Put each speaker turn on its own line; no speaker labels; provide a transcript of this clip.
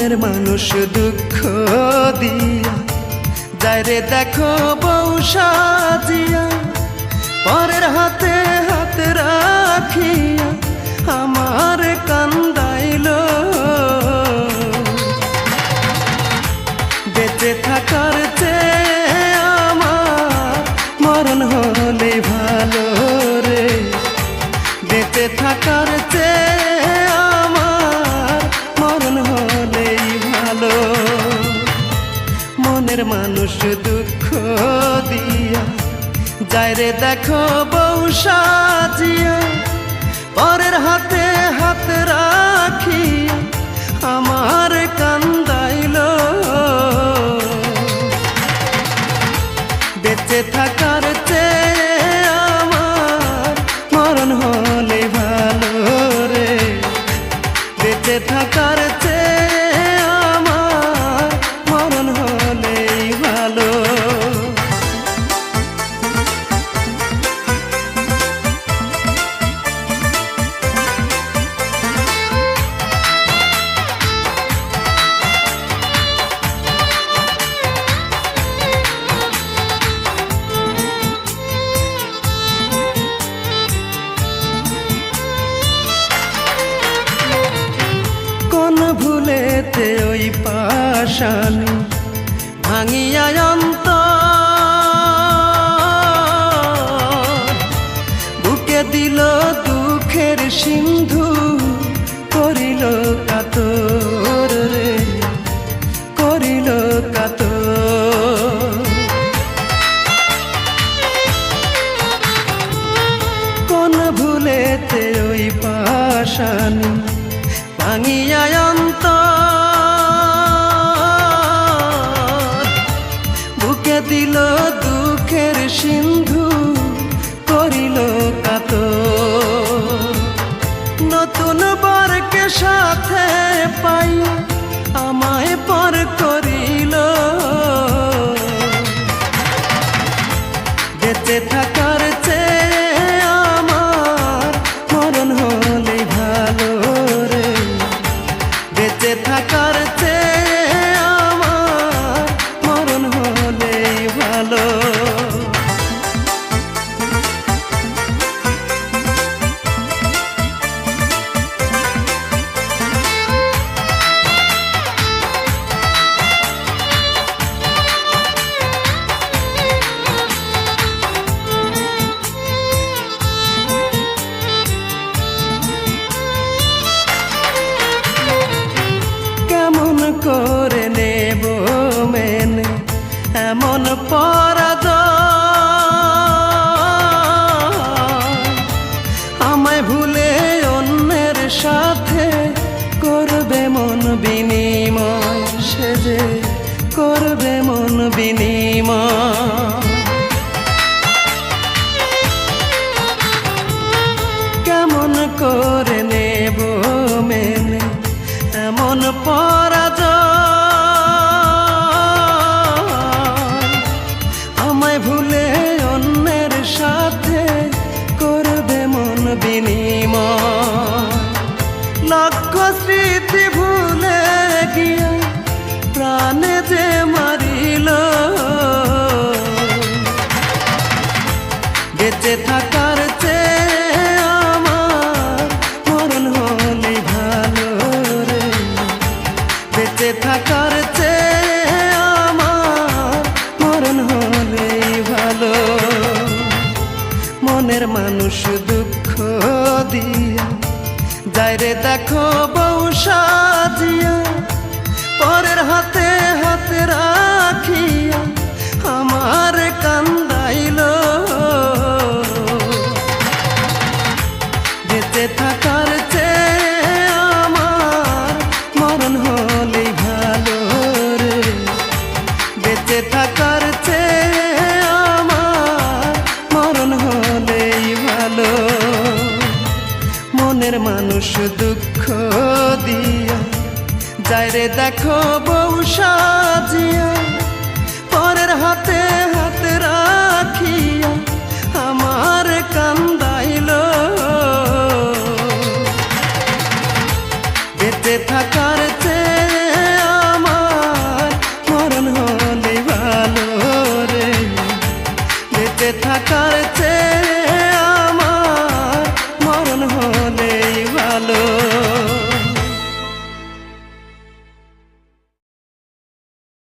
মনের মানুষ দুঃখ দিয়া যায় রে দেখো বউ সাজিয়া, পরের হাতে হাত রাখিয়া আমার কান্দাইল। বেঁচে থাকার চেয়ে আমার মরণ হলে ভালো রে, বেঁচে থাকার চেয়ে আমার মরণ হলেই ভালো। মনের মানুষ দুঃখ দিয়া যায় রে দেখো বউ সাজিয়া, পরের হাতে হাত রাখিয়া আমার কান্দাইল। বেঁচে থাকার চেয়ে আমার মরণ হলে ভালো রে, বেঁচে থাকার চেয়ে আমার মরণ হলেই ভালো। ভুলেতে ওই পাশানি ভাঙিয়া অন্তর, বুকে দিল দুঃখের সিন্ধু করিল কাতর রে, করিল কাতর। কোন ভুলেতে ওই পাশানি ভাঙিয়া অন্তর, বুকে দিল দুঃখের সিন্ধু করিল কাতর। নতুন বরকে সাথে পাই আমায় পর করিল। বেঁচে থাকার চেয়ে আমার মরণ হলে ভালো রে, বেঁচে থাকার চেয়ে আমার মরণ হলেই ভালো। কেমন করে নেব মেনে এমন পরাজয়, আমায় ভুলে অন্যের সাথে করবে মন বিনিময়, সে যে করবে মন বিনিময়। কেমন করে নেব মেনে এমন পরাজয়, আমায় ভুলে অন্যের সাথে করবে মন বিনিময়। লক্ষ স্মৃতি ভুলে গিয়া প্রাণে যে মারিল। বেঁচে থাকার চেয়ে আমার মরণ হলে ভালো রে, বেঁচে থাকার চেয়ে আমার মরণ হলেই ভালো। মনের মানুষ দুঃখ দিয়া যায় রে দেখো বউ সাজিয়া, পরের হাতে হাত রাখিয়া আমার কান্দাইল। বেঁচে থাকার চেয়ে আমার মরণ হলেই ভালো রে, বেঁচে থাকার চেয়ে আমার মরণ হলেই ভালো। মনের মানুষ দুঃখ দিয়া যায় রে দেখো বউ সাজিয়া, পরের হাতে হাত রাখিয়া আমার কান্দাইল। বেঁচে থাকার চেয়ে চেয়ে